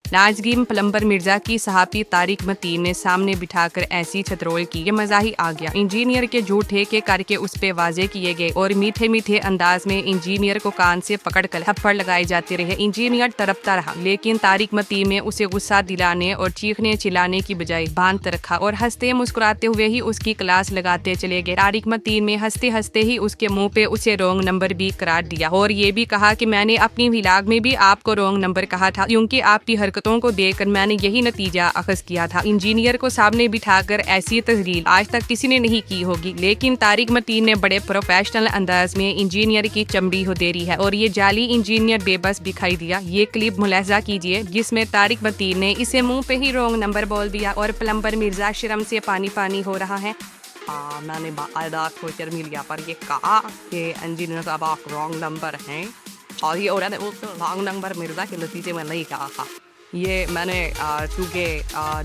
नाज़रीन, प्लम्बर मिर्जा की सहाफ़ी तारिक मतीन ने सामने बिठाकर ऐसी छतरोल की ये मज़ा ही आ गया। इंजीनियर के झूठे के करके उस पे वाजे किए गए और मीठे मीठे अंदाज में इंजीनियर को कान से पकड़कर थप्पड़ लगाए जाते रहे। इंजीनियर तड़पता रहा, लेकिन तारिक मतीन ने उसे गुस्सा दिलाने और चीखने चिल्लाने की बजाय बांध रखा और हंसते मुस्कुराते हुए ही उसकी क्लास लगाते चले गए। तारिक मतीन ने हंसते हंसते ही उसके मुंह पे उसे रॉन्ग नंबर भी करार दिया और ये भी कहा कि मैंने अपनी व्लॉग में भी आपको रॉन्ग नंबर कहा था, क्योंकि आपकी हरकतों को देखकर मैंने यही नतीजा अखज़ किया था। इंजीनियर को सामने बिठाकर ऐसी तस्लील आज तक किसी ने नहीं की होगी, लेकिन तारिक मतीन ने बड़े प्रोफेशनल अंदाज में इंजीनियर की चमड़ी उधेरी है और ये जाली इंजीनियर बेबस दिखाई दिया। ये क्लिप मुलाहिजा कीजिए जिसमें तारिक मतीन ने इसे मुंह पे ही रॉन्ग नंबर बोल दिया और प्लम्बर मिर्जा शर्म से पानी पानी हो रहा है। मैंने बाकायदा सोचर मिलिया पर ये कहा कि इंजीनियर साहब आप रॉन्ग नंबर हैं और ये औरत रॉन्ग नंबर मिर्जा के नतीजे में नहीं कहा था। ये मैंने चूँकि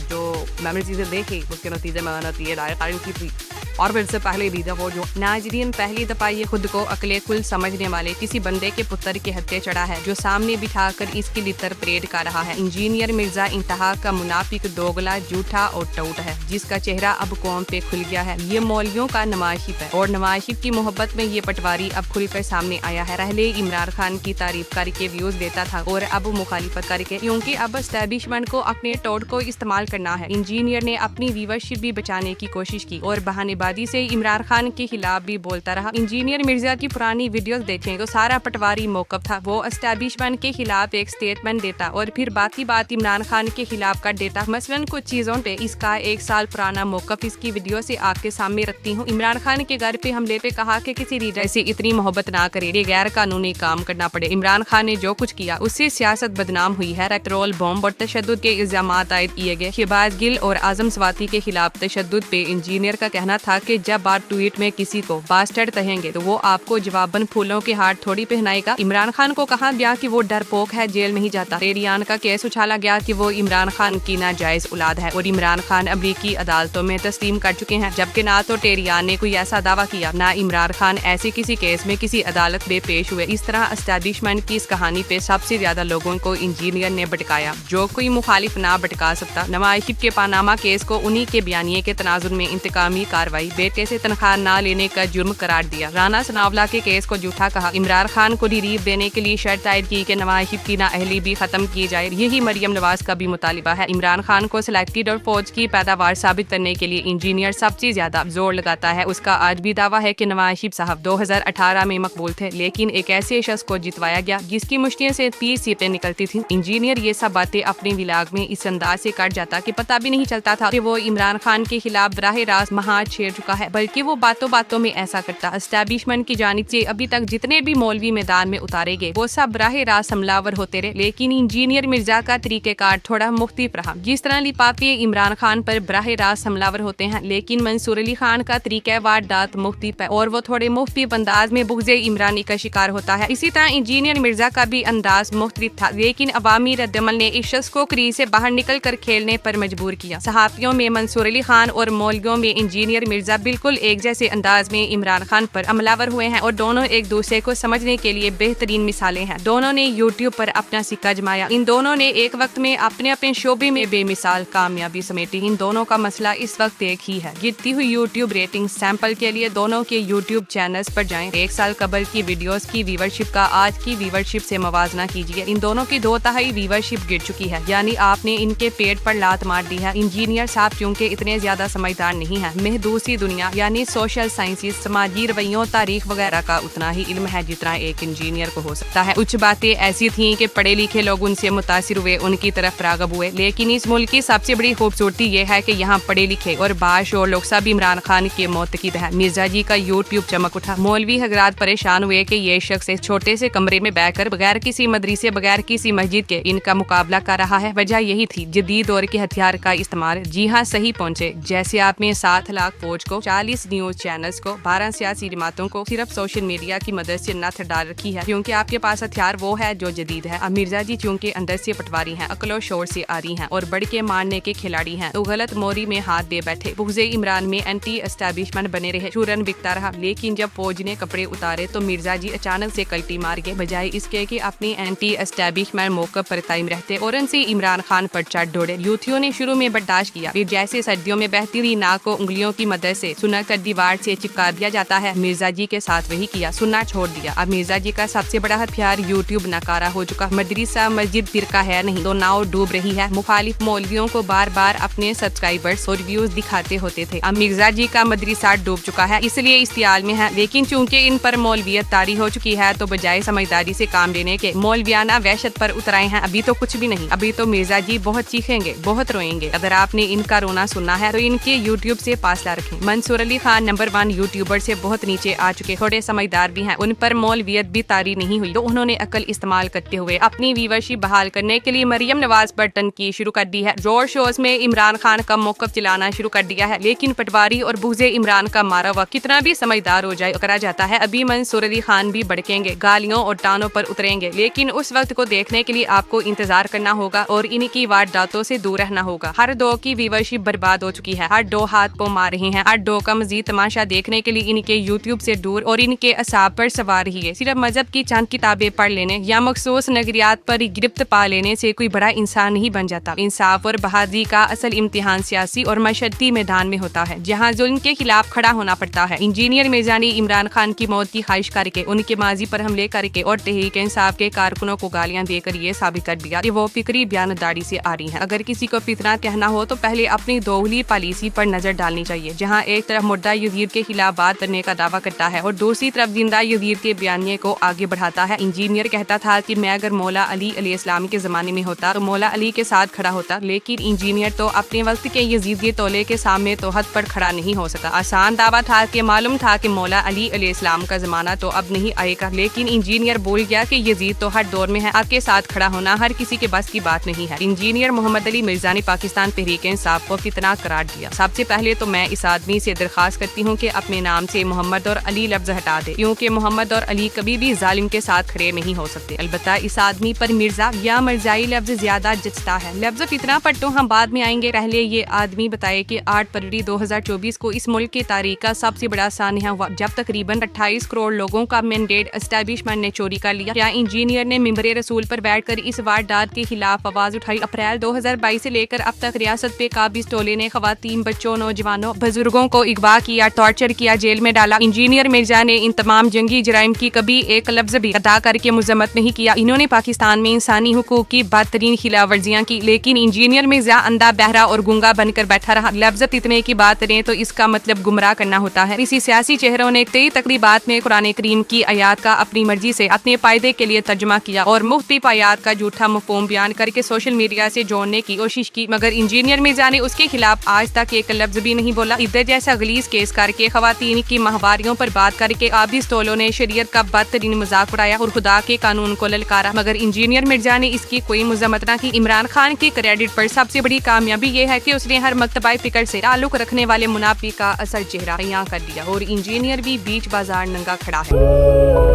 जो मैंने चीज़ें देखी उसके नतीजे में नतीजे तारीफ की थी और फिर से पहले भी जब वो जो नाज़रीन पहली दफ़ा ये खुद को अकले कुल समझने वाले किसी बंदे के पुत्र के हत्या चढ़ा है जो सामने बिठाकर इसकी लितर परेड कर रहा है। इंजीनियर मिर्जा इंतहा का मुनाफिक, दोगला, झूठा और टूट है जिसका चेहरा अब कौम पे खुल गया है। ये मौलवियों का नमाशिब है और नमाशिब की मोहब्बत में ये पटवारी अब खुलकर सामने आया है। पहले इमरान खान की तारीफ करके व्यूज देता था और अब मुखालिफत करके, क्योंकि अब एस्टैब्लिशमेंट को अपने टोट को इस्तेमाल करना है। इंजीनियर ने अपनी व्यूअरशिप भी बचाने की कोशिश की और बहानेबाजी से इमरान खान के खिलाफ भी बोलता रहा। इंजीनियर मिर्जा की पुरानी वीडियोस देखें तो सारा पटवारी मौकफ था। वो एस्टैब्लिशमेंट के खिलाफ एक स्टेटमेंट देता और फिर बात ही बात इमरान खान के खिलाफ कर देता। मसलन कुछ चीजों पे इसका 1 साल पुराना मौकफ इसकी वीडियो से आपके सामने रखती हूँ। इमरान खान के घर पे हमले पे कहा कि किसी लीडर से इतनी मोहब्बत ना करे, ये गैर कानूनी काम करना पड़े। इमरान खान ने जो कुछ किया उससे सियासत बदनाम हुई है। पेट्रोल बॉम्ब और तशद्दुद के इल्जामात आयद किए गए। शहबाज गिल और आजम स्वाति के खिलाफ तशद्दुद पे इंजीनियर का कहना था कि जब आप ट्वीट में किसी को बास्टर्ड कहेंगे तो वो आपको जवाबन फूलों के हार थोड़ी पहनाएगा। इमरान खान को कहा गया कि वो डरपोक है, जेल नहीं जाता। टेरियान का केस उछाला गया कि वो इमरान खान की नाजायज औलाद है और इमरान खान अमरीकी अदालतों में तस्लीम कर चुके हैं, जबकि ना तो टेरियान ने कोई ऐसा दावा किया ना इमरान खान ऐसे किसी केस में किसी अदालत में पेश हुए। इस तरह एस्टैब्लिशमेंट की इस कहानी पे सबसे ज्यादा लोगों को इंजीनियर ने भटकाया, जो कोई मुखालिफ ना भटका सकता। नवाशिब के पानामा केस को उन्हीं के बयानिए के तनाजुर में इंतकामी कार्रवाई, बेटे से तनख्वाह ना लेने का जुर्म करार दिया। राना सनावला के केस को झूठा कहा। इमरान खान को रिलीफ देने के लिए शर्त आयद की कि नवाशिब की नाअहली भी खत्म की जाए। यही मरियम नवाज का भी मुतालिबा है। इमरान खान को सिलेक्टेड और फौज की पैदावार साबित करने के लिए इंजीनियर सबसे ज्यादा जोर लगाता है। उसका आज भी दावा है कि नवाशिब साहब 2018 में मकबूल थे, लेकिन एक ऐसे शख्स को जितवाया गया जिसकी मुश्तियों से 30 सीटें निकलती थी। इंजीनियर ये सब बातें अपने व्लॉग में इस अंदाज से कर जाता कि पता भी नहीं चलता था कि वो इमरान खान के खिलाफ बराह रास्त महाज छेड़ चुका है, बल्कि वो बातों बातों में ऐसा करता। एस्टैब्लिशमेंट की जानिब से अभी तक जितने भी मौलवी मैदान में उतारे गए वो सब बराह रास्त हमलावर होते रहे, लेकिन इंजीनियर मिर्जा का तरीक़ेकार थोड़ा मुख्तलिफ रहा। जिस तरह लिफाफे इमरान खान पर बराह रास्त हमलावर होते हैं, लेकिन मंसूर अली खान का तरीका वारदात मुख्तलिफ है और वो थोड़े मुख्तलिफ अंदाज में बुग़्ज़े इमरानी का शिकार होता है। इसी तरह इंजीनियर मिर्जा का भी अंदाज मुख्तलिफ था, लेकिन अवामी रद्दमल ने इस शख्स को क्रीज से बाहर निकल कर खेलने पर मजबूर किया। सहाफियों में मंसूर अली खान और मौलवियों में इंजीनियर मिर्जा बिल्कुल एक जैसे अंदाज में इमरान खान पर हमलावर हुए हैं और दोनों एक दूसरे को समझने के लिए बेहतरीन मिसालें हैं। दोनों ने यूट्यूब पर अपना सिक्का जमाया। इन दोनों ने एक वक्त में अपने अपने शोबे में बेमिसाल कामयाबी समेटी। इन दोनों का मसला इस वक्त एक ही है, गिरती हुई यूट्यूब रेटिंग। सैंपल के लिए दोनों के यूट्यूब चैनल्स पर जाएं। 1 साल कबल की वीडियोस की व्यूअरशिप का आज की व्यूअरशिप से मवाजना कीजिए। इन दोनों की 2/3 व्यूअरशिप गिर चुकी है, यानी आपने इनके पेट पर लात मार दी है। इंजीनियर साहब क्योंकि इतने ज्यादा समझदार नहीं है, महदूसी दुनिया यानी सोशल साइंसेस, समाजी रवैयों, तारीख वगैरह का उतना ही इल्म है जितना एक इंजीनियर को हो सकता है। कुछ बातें ऐसी थीं कि पढ़े लिखे लोग उनसे मुतासिर हुए, उनकी तरफ रागब हुए, लेकिन इस मुल्क की सबसे बड़ी खूबसूरती ये है कि यहाँ पढ़े लिखे और बाशऊर लोग सब इमरान खान के मोतकीद है। मिर्जा जी का यूट्यूब चमक उठा। मौलवी हजरात परेशान हुए कि ये शख्स एक छोटे से कमरे में बैठकर बगैर किसी मदरसे, बगैर किसी मस्जिद के इनका मुकाबला कर रहा है। वजह यही थी जदीद दौर के हथियार का इस्तेमाल। जी हाँ, सही पहुंचे। जैसे आप में 7 लाख फौज फौज को, 40 न्यूज चैनल्स को, 12 सियासी जमातों को सिर्फ सोशल मीडिया की मदद से नथ डाल रखी है, क्योंकि आपके पास हथियार वो है जो जदीद है। अब मिर्जा जी चूंकि अंदर से पटवारी हैं, अकलो शोर से आ रही हैं और बढ़ के मारने के खिलाड़ी हैं, तो गलत मोरी में हाथ दे बैठे। बुग़्ज़े इमरान में एंटी एस्टैब्लिशमेंट बने रहे, चूरन बिकता रहा। लेकिन जब फौज ने कपड़े उतारे तो मिर्जा जी अचानक से कल्टी मार गए, बजाय इसके कि अपनी एंटी एस्टैब्लिशमेंट मौक़िफ़ पर कायम रहते और उनसे इमरान खान पर चढ़ दौड़े। यूथियों ने शुरू में बर्दाश्त किया, फिर जैसे सर्दियों में बहती हुई नाक को उंगलियों की मदद से सुना कर दीवार से चिपका दिया जाता है, मिर्जा जी के साथ वही किया, सुनना छोड़ दिया। अब मिर्जा जी का सबसे बड़ा हथियार यूट्यूब नकारा हो चुका। मदरसा मस्जिद फिरका है नहीं तो नाव डूब रही है। मुखालिफ मौलवियों को बार बार अपने सब्सक्राइबर्स और व्यूज दिखाते होते थे। अब मिर्जा जी का मदरसा डूब चुका है, इसलिए इस्तियाल में है। लेकिन चूंकि इन पर मौलवियत तारी हो चुकी है, तो बजाय समझदारी से काम लेने के मौलवियाना वहशत पर उतराए हैं। अभी तो कुछ भी नहीं, अभी तो मिर्जा जी बहुत चीखेंगे, बहुत रोएंगे। अगर आपने इनका रोना सुनना है तो इनके यूट्यूब से फासला रखें। मंसूर अली खान नंबर 1 यूट्यूबर से बहुत नीचे आ चुके, थोड़े समझदार भी हैं, उन पर मौलवियत भी तारी नहीं हुई, तो उन्होंने अकल इस्तेमाल करते हुए अपनी व्यूअरशिप बहाल करने के लिए मरियम नवाज पर टंकी शुरू कर दी है। जोर शोज में इमरान खान का मौक़िफ़ चलाना शुरू कर दिया है। लेकिन पटवारी और बुग़्ज़े इमरान का मारा हुआ कितना भी समझदार हो जाए करा जाता है, अभी मंसूर अली खान भी भड़केंगे, गालियों और टानों पर उतरेंगे। लेकिन उस वक्त को देखने के लिए आपको इंतजार करना होगा और इनकी वारदातों से दूर रहना होगा। हर दो की व्यूअरशिप बर्बाद हो चुकी है, हर दो हाथ को मार रहे हैं, हर दो का मजीद तमाशा देखने के लिए इनके यूट्यूब से दूर और इनके असाब पर सवार ही है। सिर्फ मजहब की चंद किताबें पढ़ लेने या मखसूस नगरियात पर गिरफ्त पा लेने से कोई बड़ा इंसान नहीं बन जाता। इंसाफ और बहादुरी का असल इम्तिहान सियासी और मशद्दी मैदान में होता है, जहाँ जुल्म के खिलाफ खड़ा होना पड़ता है। इंजीनियर मिर्जा ने इमरान खान की मौत की ख्वाहिश करके, उनके माजी पर हमले करके और तहरीक इंसाफ के कारकुनों को गालियां देकर ये साबित कर दिया कि वो फिक्री बयानदारी से आ रही हैं। अगर किसी को फितना कहना हो तो पहले अपनी दोगली पॉलिसी पर नजर डालनी चाहिए, जहां एक तरफ मुर्दा यजीद के खिलाफ बात करने का दावा करता है और दूसरी तरफ जिंदा यजीद के बयानिए को आगे बढ़ाता है। इंजीनियर कहता था कि मैं अगर मौला अली अलैहिस्सलाम के जमाने में होता तो मौला अली के साथ खड़ा होता, लेकिन इंजीनियर तो अपने वक्त के यजीदी तोले के सामने तो हद पर खड़ा नहीं हो सका। आसान दावा था कि मालूम था कि मौला अली अलैहिस्सलाम का जमाना तो अब नहीं आएगा, लेकिन इंजीनियर बोल गया कि यजीद तो हर दौर में है, आपके साथ खड़ा होना हर किसी के बस की बात नहीं है। इंजीनियर मोहम्मद अली मिर्जा ने पाकिस्तान तहरीक इंसाफ को कितना करार दिया। सबसे पहले तो मैं इस आदमी से दरखास्त करती हूँ कि अपने नाम से मोहम्मद और अली लफ्ज हटा दे, क्योंकि मोहम्मद और अली कभी भी जालिम के साथ खड़े नहीं हो सकते। अलबत्ता इस आदमी पर मिर्जा या मिर्जाई लफ्ज ज्यादा जचता है। लफ्ज कितना पर तो हम बाद में आएंगे, पहले ये आदमी बताए कि 8 फरवरी 2024 को इस मुल्क की तारीख का सबसे बड़ा सानहा हुआ, जब तकरीबन 28 करोड़ लोगों का मैंडेट एस्टैब्लिशमेंट ने चोरी कर लिया। क्या इंजीनियर ने मिंबरे रसूल पर बैठकर इस वारदात के खिलाफ आवाज उठाई? अप्रैल 2022 से लेकर अब तक रियासत पे काबिज टोले ने खवातीन, बच्चों, नौजवानों, बुजुर्गों को अगवा किया, टॉर्चर किया, जेल में डाला। इंजीनियर मिर्जा ने इन तमाम जंगी जराइम की कभी एक लफ्ज भी अदा करके मजम्मत नहीं किया। इन्होंने पाकिस्तान में इंसानी हुकूक की बदतरीन खिलाफ वर्जियां की, लेकिन इंजीनियर मिर्जा अंधा, बहरा और गूंगा बनकर बैठा रहा। लफ्ज इतने की बात करें तो इसका मतलब गुमराह करना होता है। इसी सियासी चेहरों ने कई तकरीबात में कुरान करीम की आयात का अपनी मर्जी से अपने फायदे के लिए तर्जुमा किया और मुख्तलिफ आयात का झूठा मफहूम बयान करके सोशल मीडिया से जोड़ने की कोशिश की, मगर इंजीनियर मिर्जा ने उसके खिलाफ आज तक एक लफ्ज भी नहीं बोला। इधर जैसा गलीज केस करके खवातीन की माहवारियों पर बात करके काबिज टोलों ने शरीयत का बदतरीन मजाक उड़ाया और खुदा के कानून को ललकारा, मगर इंजीनियर मिर्जा ने इसकी कोई मजम्मत न की। इमरान खान के क्रेडिट पर सबसे बड़ी कामयाबी ये है कि उसने हर मकतबा फिक्र से ताल्लुक रखने वाले मुनाफी का असल चेहरा तैयार कर दिया और इंजीनियर भी बीच बाजार नंगा खड़ा है।